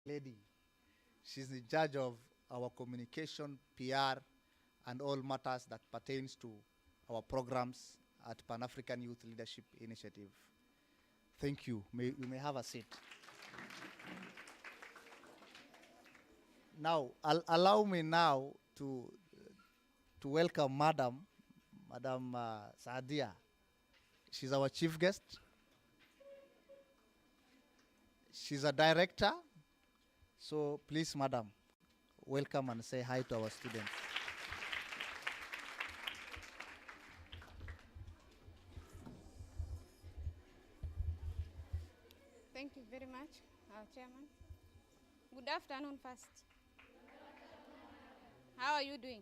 lady. She's in charge of our communication, PR, and all matters that pertains to our programs at Pan-African Youth Leadership Initiative. Thank you. You may have a seat. Now, allow me now to welcome Madam Saadia. She's our chief guest. She's a director. So please, Madam, welcome and say hi to our students. Thank you very much, our chairman. Good afternoon first. How are you doing?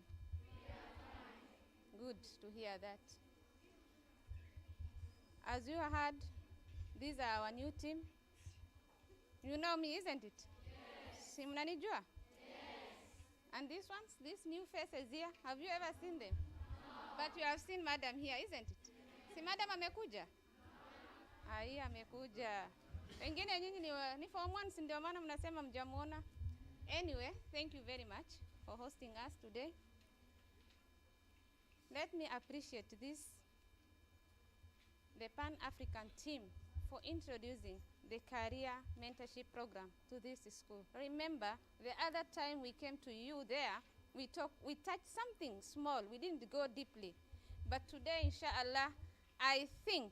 Good to hear that. As you heard, these are our new team. You know me, isn't it? Yes. Si mnanijua? Yes. And these ones, these new faces here, have you ever seen them? No. But you have seen Madam here, isn't it? Yes. Si Madam amekuja? No. Ai, amekuja. Wengine nyinyi ni form 1 ndio maana mnasema mjamuona. Anyway, thank you very much for hosting us today. Let me appreciate the Pan-African team for introducing the career mentorship program to this school. Remember, the other time we came to you there, we touched something small. We didn't go deeply. But today, inshallah, I think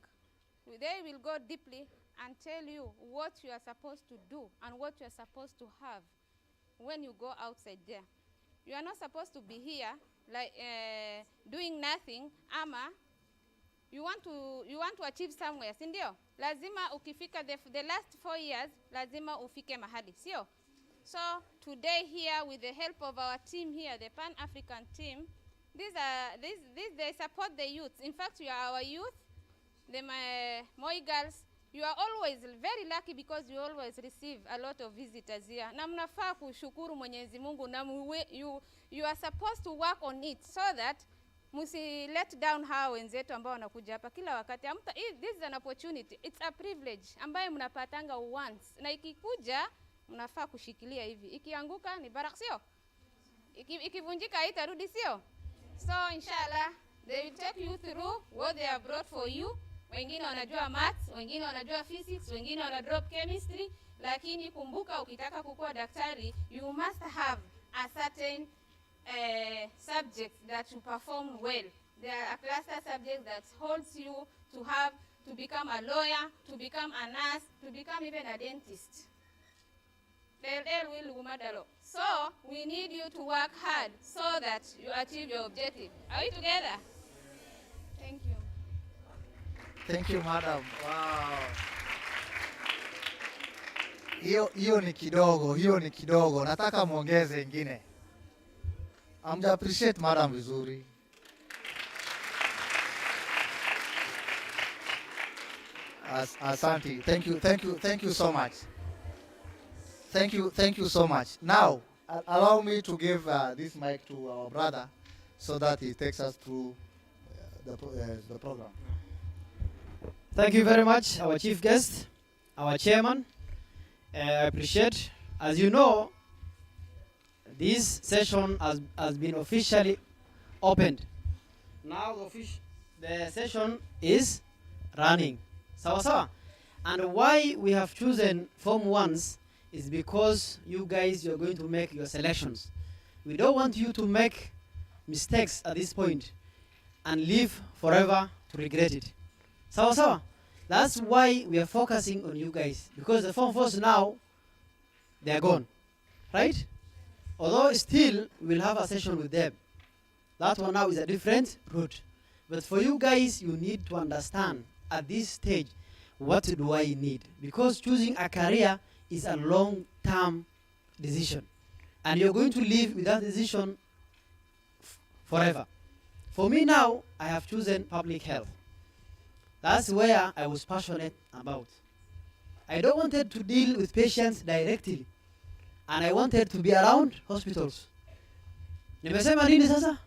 they will go deeply and tell you what you are supposed to do and what you are supposed to have when you go outside there. You are not supposed to be here like doing nothing, ama you want to achieve somewhere, si ndio? Lazima ukifika the last 4 years, lazima ufike mahali, sio? So today here, with the help of our team here, the Pan-African team, they support the youth. In fact, you are our youth, the Moi girls. You are always very lucky because you always receive a lot of visitors here. Na mnafaa kushukuru Mwenyezi Mungu na you are supposed to work on it so that musi let down hawa wenzetu ambao wanakuja hapa kila wakati. This is an opportunity. It's a privilege ambayo mnapatanga once. Na ikikuja mnafaa kushikilia hivi. Ikianguka ni baraka, sio? Ikivunjika haitarudi, sio? So inshallah they will take you through what they have brought for you. Wengine wanajua maths, wengine wanajua physics, wengine wana drop chemistry, lakini kumbuka ukitaka kukua daktari, you must have a certain subject that you perform well. There are a cluster subject that holds you to become a lawyer, to become a nurse, to become even a dentist. So we need you to work hard so that you achieve your objective. Are we together? Thank you. Thank you, Madam. Wow. Hiyo ni kidogo. Nataka muongeze ingine. Amja appreciate Madam vizuri. Asante. Thank you so much. Thank you so much. Now, allow me to give this mic to our brother so that he takes us through the program. Thank you very much, our chief guest, our chairman. I appreciate. As you know, this session has been officially opened. Now the session is running. Sawa. And why we have chosen Form 1s is because you guys, you're going to make your selections. We don't want you to make mistakes at this point and live forever to regret it. Sawa. That's why we are focusing on you guys, because the Form 4s now, they are gone, right? Although still we'll have a session with them. That one now is a different route. But for you guys, you need to understand at this stage, what do I need? Because choosing a career is a long-term decision. And you're going to live with that decision forever. For me now, I have chosen public health. That's where I was passionate about. I don't wanted to deal with patients directly. And I wanted to be around hospitals. Nimesema nini sasa?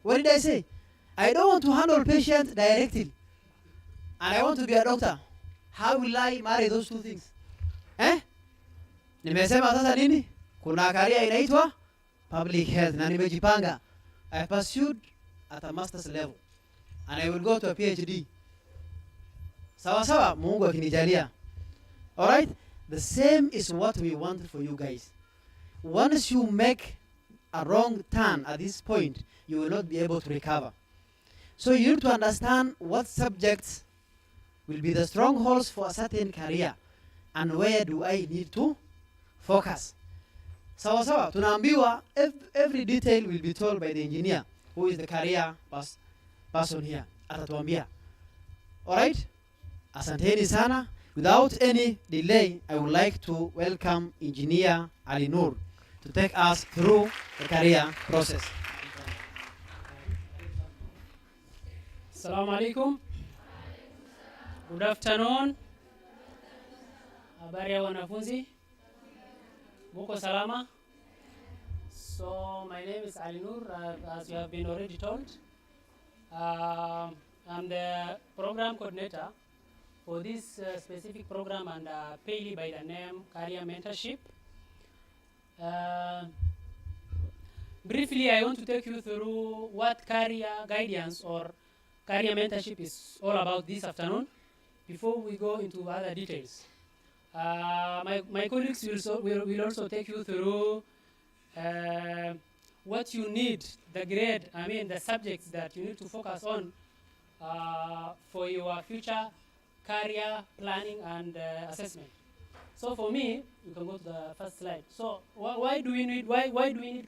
What did I say? I don't want to handle patients directly. And I want to be a doctor. How will I marry those two things? Nimesema sasa nini? Kuna career inaitwa public health na nimejipanga. I pursued at a master's level and I will go to a PhD. Sawa sawa, Mungu akinijalia. All right? The same is what we want for you guys. Once you make a wrong turn at this point, you will not be able to recover. So you need to understand what subjects will be the strongholds for a certain career and where do I need to focus. Sawa sawa, tunaambiwa every detail will be told by the engineer who is the career person here. Atatuambia. Alright? Asanteni sana. Without any delay, I would like to welcome Engineer Ali Nur to take us through the career process. Assalamu alaikum. Good afternoon. Habari ya wanafunzi? Muko salama? So my name is Ali Nur, as you have been already told. I'm the program coordinator for this specific program and paid by the name Career Mentorship. Briefly, I want to take you through what career guidance or career mentorship is all about this afternoon before we go into other details. My colleagues will also take you through what you need, the subjects that you need to focus on for your future career planning and assessment. So for me, you can go to the first slide. So why do we need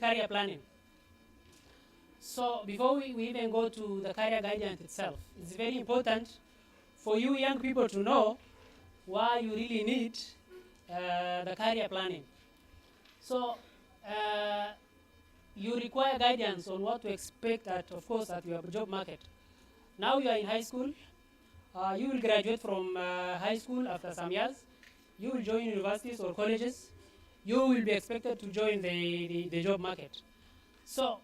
career planning? So before we even go to the career guidance itself, it's very important for you young people to know why you really need the career planning. So you require guidance on what to expect at your job market. Now you are in high school. You will graduate from high school after some years. You will join universities or colleges. You will be expected to join the job market. So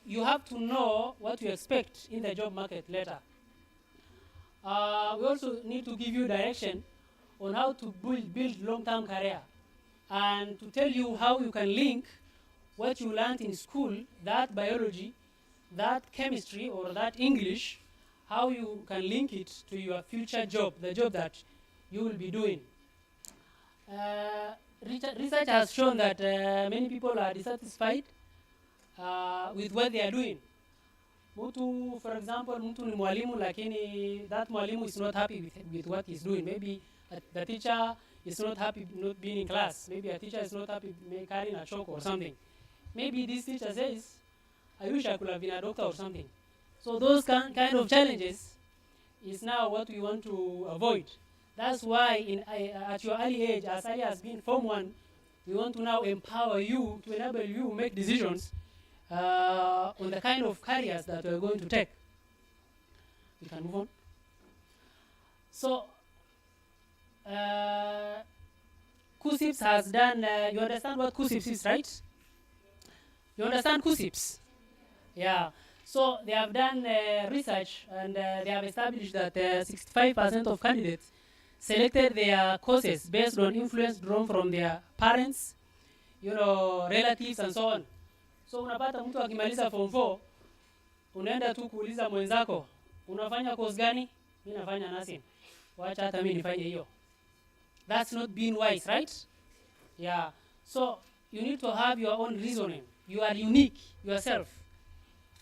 you have to know what you expect in the job market later. We also need to give you direction on how to build long-term career and to tell you how you can link what you learned in school, that biology, that chemistry, or that English, how you can link it to your future job, the job that you will be doing. Research has shown that many people are dissatisfied with what they are doing. Mtu, for example, mtu ni mwalimu lakini that mwalimu is not happy with what he's doing. Maybe the teacher is not happy not being in class. Maybe a teacher is not happy carrying a chalk or something. Maybe this teacher says, I wish I could have been a doctor or something. So those kind of challenges is now what we want to avoid. That's why at your early age, as early as being Form 1, we want to now empower you, to enable you to make decisions on the kind of careers that we're going to take. We can move on. So, KUSIPS has done, you understand what KUSIPS is, right? You understand KUSIPS? Yeah. So they have done research and they have established that 65% of candidates selected their courses based on influence drawn from their parents, relatives and so on. So unapata mtu akimaliza form 4, unaenda tu kuuliza mwenzako, unafanya course gani? Mimi nafanya nursing. Wacha hata mimi nifanye hiyo. That's not being wise, right? Yeah. So you need to have your own reasoning. You are unique yourself.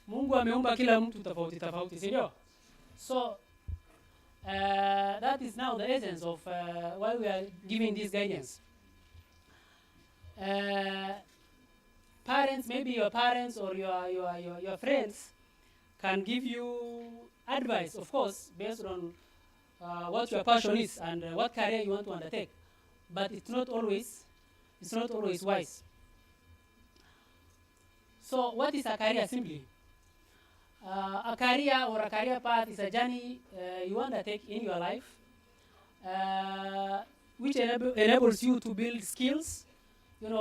Mungu ameumba kila mtu tofauti tofauti, si ndio? So that is now the essence of why we are giving this guidance. Parents, maybe your parents or your friends can give you advice, of course, based on what your passion is and what career you want to undertake. But it's not always wise. So what is a career simply? A career or a career path is a journey you undertake in your life, which enables you to build skills,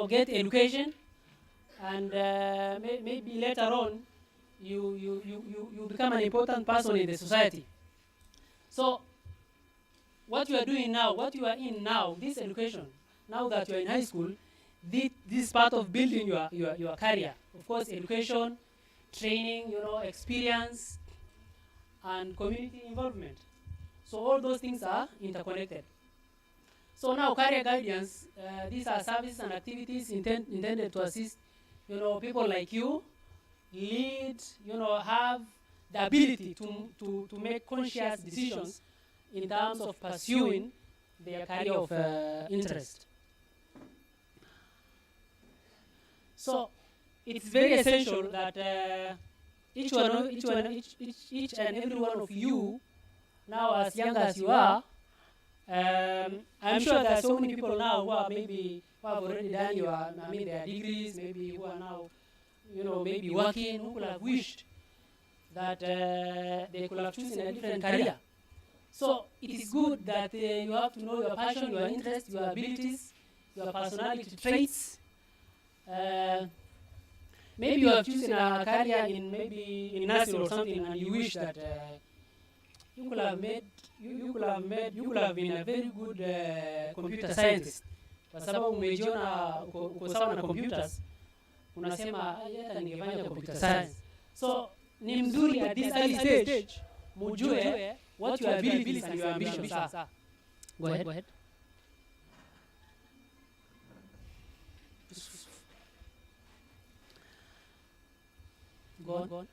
get education, and maybe later on you become an important person in the society. So what you are doing now, what you are in now, this education, now that you're in high school, this part of building your career. Of course, education, training, experience, and community involvement. So all those things are interconnected. So now career guidance, these are services and activities intended to assist, people like you lead, have the ability to make conscious decisions in terms of pursuing their career of interest. So it's very essential that each and every one of you, now as young as you are, I'm sure there are so many people now who are maybe who have already done their degrees, maybe who are now, maybe working, who could have wished that they could have chosen a different career. So it is good that you have to know your passion, your interests, your abilities, your personality traits. Maybe you have chosen a career in nursing or something, and you wish that you could have been a very good computer scientist. Kwa sababu umejiona uko sawa na computers, unasema hata ningefanya computer science. So ni mzuri at this early stage mujue what your abilities and your ambitions are. Go ahead. Go on.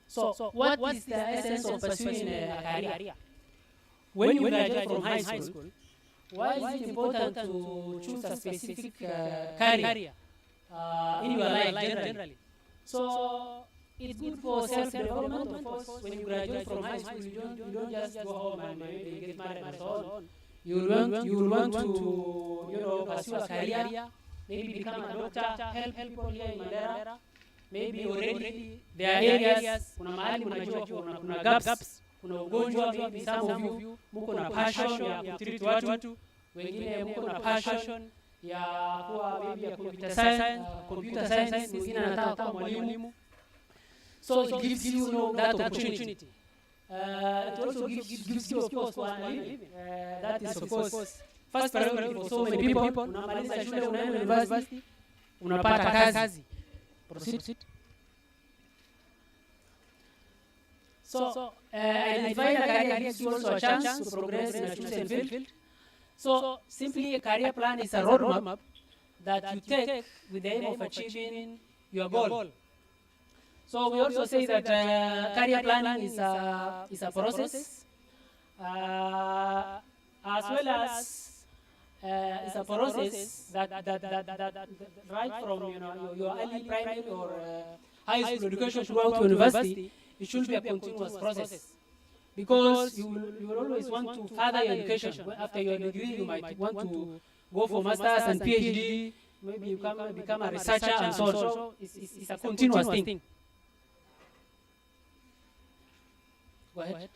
So what is the essence of pursuing a career? When you graduate from high school, why is it important to choose a specific career in your life generally? So it's good for self-development, of course. When you graduate from high school, you don't just go home and maybe get married and so on. You will want to pursue a career, maybe become a doctor, help people here in Mandera. Maybe already there are areas, kuna mahali mnajua kuna gaps, kuna ugonjwa, maybe some of you mko na passion ya kutreat watu, wengine mko na passion ya kuwa maybe ya computer science, wengine anataka kuwa mwalimu. So it gives you that opportunity. It also gives you, of course, for a living. That is, of course, first priority for so many people. Unamaliza shule, unaenda university, unapata kazi. Proceed. So, identifying a career gives you also a chance to progress in a chosen field. So, simply a career plan is a roadmap that you take with the aim of achieving your goal. So, we also say that career planning is a process, as well as it's a process that right from your early primary or high school education throughout university, it should be a continuous process, because you will always want to further your education. After your degree, you might want to go for masters and PhD, maybe you become a researcher and so on. So it's a continuous thing. Go ahead.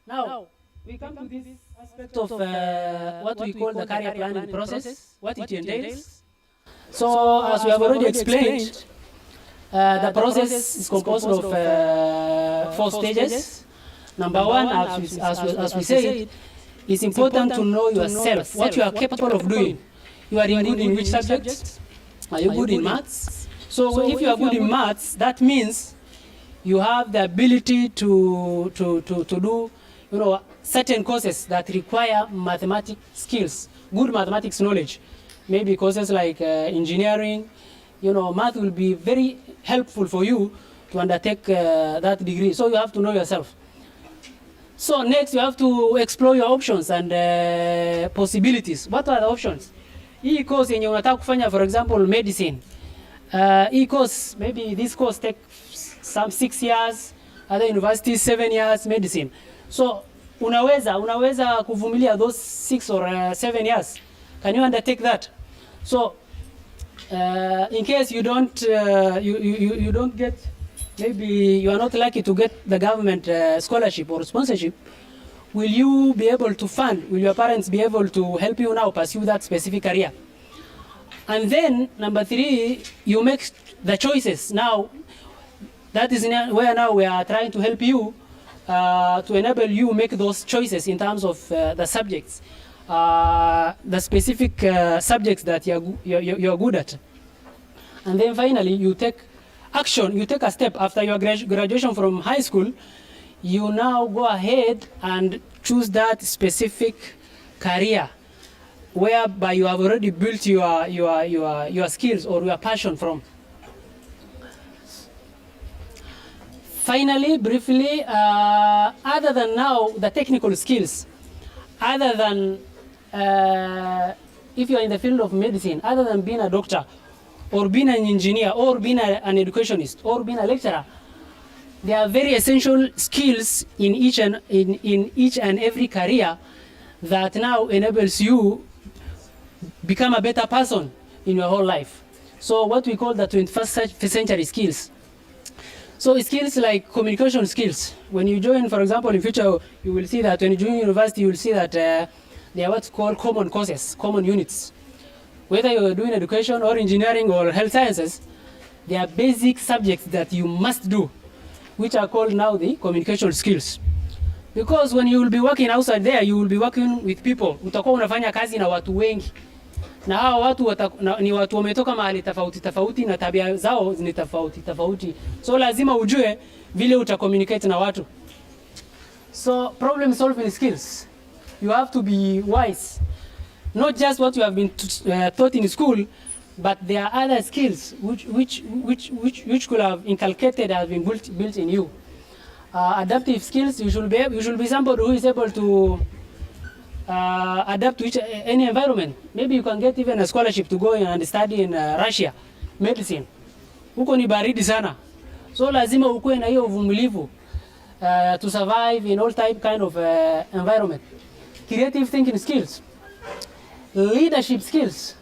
Now, we come to this aspect of what we call the career planning process, what it entails. So, as we have already explained, the process is composed of 4 stages. Number 1, as we said, it's important to know yourself, what you are capable of doing. You are good in which subjects? Are you good in maths? So, if you are good in maths, that means you have the ability to do certain courses that require mathematics skills, good mathematics knowledge. Maybe courses like engineering, math will be very helpful for you to undertake that degree. So you have to know yourself. So next you have to explore your options and possibilities. What are the options? Hii course yenye unataka kufanya, for example, medicine. Hii course, maybe this course take some 6 years, other universities 7 years, medicine. So unaweza kuvumilia those 6 or 7 years. Can you undertake that? So in case you don't you don't get, maybe you are not lucky to get the government scholarship or sponsorship, will you be able to fund, will your parents be able to help you now pursue that specific career? And then number 3, you make the choices. Now that is where now we are trying to help you to enable you make those choices in terms of the subjects, the specific subjects that you're good at. And then finally, you take action, you take a step after your graduation from high school. You now go ahead and choose that specific career whereby you have already built your skills or your passion from. Finally, briefly, other than now the technical skills, other than if you are in the field of medicine, other than being a doctor, or being an engineer, or being an educationist, or being a lecturer, there are very essential skills in each and every career that now enables you become a better person in your whole life. So what we call the 21st century skills. So skills like communication skills. When you join, for example, in future, you will see that when you join university, you will see that there are what's called common courses, common units. Whether you're doing education or engineering or health sciences, there are basic subjects that you must do, which are called now the communication skills. Because when you will be working outside there, you will be working with people. Utakuwa unafanya kazi na watu wengi. Na hao watu ni watu wametoka mahali tofauti tofauti na tabia zao ni tofauti tofauti. So lazima ujue vile uta-communicate na watu. So problem solving skills. You have to be wise. Not just what you have been taught in school, but there are other skills which could have inculcated, have been built in you. Adaptive skills, you should be somebody who is able to adapt to any environment. Maybe you can get even a scholarship to go and study in Russia, medicine. Huko ni baridi sana. So lazima ukue na hiyo uvumilivu to survive in all kind of environment. Creative thinking skills. Leadership skills.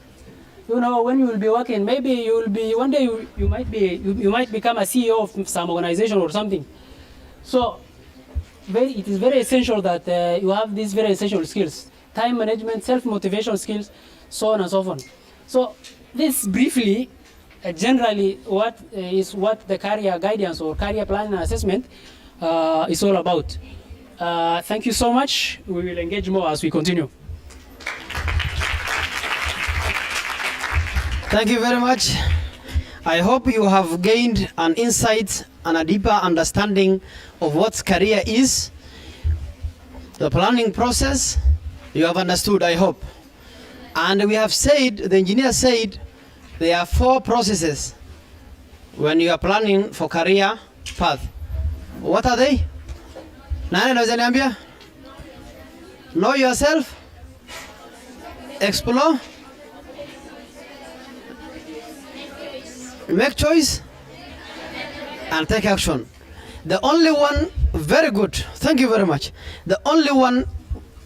You know, when you will be working, maybe you will be one day you might become a CEO of some organization or something. So it is very essential that you have these very essential skills: time management, self-motivation skills, so on and so on. So this briefly, generally, what the career guidance or career planning and assessment is all about. Thank you so much. We will engage more as we continue. Thank you very much. I hope you have gained an insight and a deeper understanding of what career is. The planning process, you have understood, I hope. And we have said, the engineer said, there are 4 processes when you are planning for career path. What are they? Nani anaweza niambia? Know yourself, explore, make choice, and take action. The only one, very good, thank you very much. The only one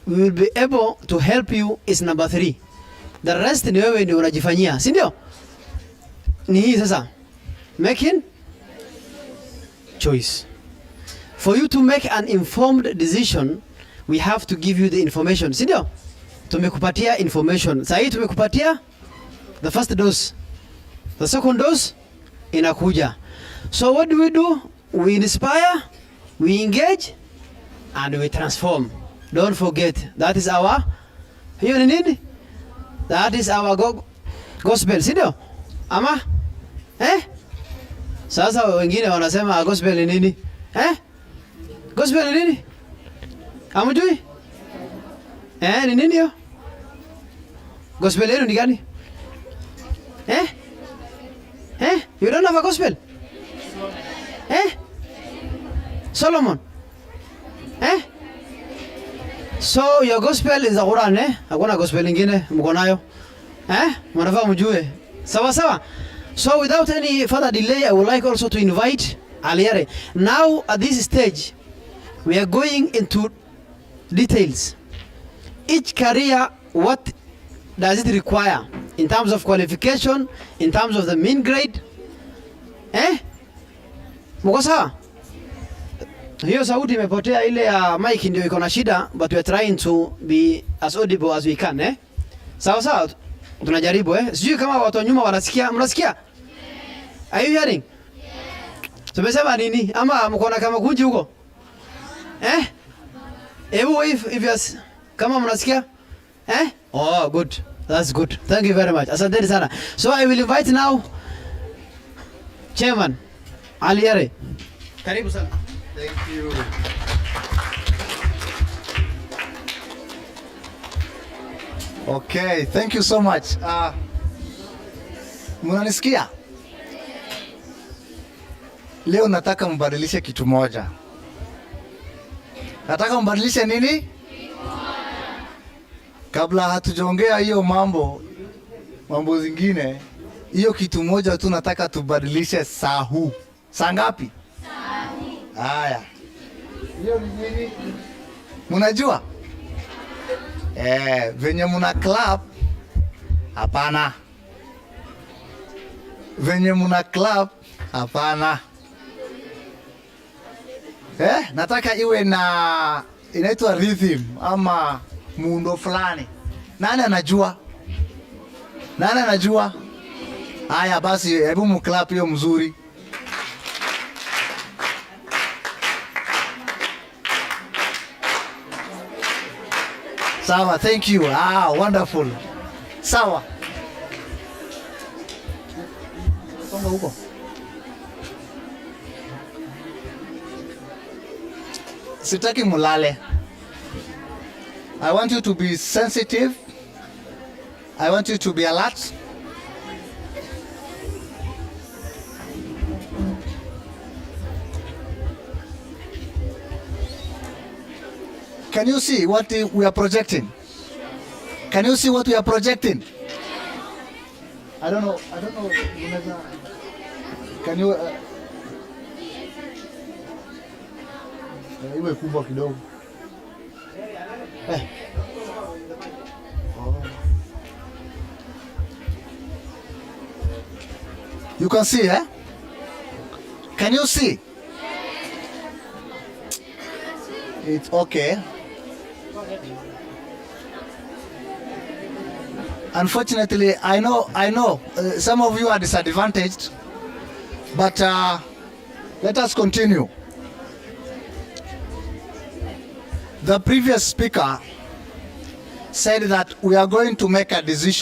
we will be able to help you is number 3. The rest ni wewe ndio unajifanyia, si ndio? Ni hii sasa, making choice. For you to make an informed decision, we have to give you the information, si ndio? Tumekupatia information. Sasa hii tumekupatia the first dose. The second dose inakuja. So what do? We inspire, we engage, and we transform. Don't forget, that is our, hiyo ni nini? That is our gospel, si ndio? Ama? Sasa wengine wanasema gospel ni nini? Gospel ni nini? Hamjui? Ni nini hiyo? Gospel yenu ni gani? You don't have a gospel? Solomon? So your gospel is the Quran, Hakuna gospel ingine mko nayo? Mnafaa mjue. Sawa sawa. So without any further delay, I would like also to invite Aliere. Now at this stage, we are going into details. Each career, what does it require in terms of qualification, in terms of the mean grade? Mko sawa? Hiyo sauti imepotea, ile ya mic ndio iko na shida, but we are trying to be as audible as we can, Sawa sawa, tunajaribu, Sijui kama watu nyuma wanasikia, mnasikia? Are you hearing? Tumesema nini? Ama mko na kama kunji huko? If you're kama mnasikia? Oh, good. That's good. Thank you very much. Asante sana. So I will invite now Chairman Aliere. Karibu sana. Thank you. Okay, thank you so much. Mnanisikia? Leo nataka mbadilishe kitu moja. Nataka mbadilishe nini? Kabla hatujaongea hiyo mambo zingine, hiyo kitu moja tu nataka tubadilishe saa huu. Saa ngapi? Haya. Hiyo ni nini? Mnajua? Venye muna clap, hapana. Venye muna clap, hapana. Nataka iwe na inaitwa rhythm ama muundo fulani. Nani anajua? Nani anajua? Haya basi, hebu mclap hiyo mzuri. Sawa, thank you. Wonderful. Sawa. Songa huko. Sitaki mulale. I want you to be sensitive. I want you to be alert. Can you see what we are projecting? Can you see what we are projecting? I don't know. Can you iwe kubwa kidogo. You can see, Can you see? It's okay. Unfortunately, I know, some of you are disadvantaged, but let us continue. The previous speaker said that we are going to make a decision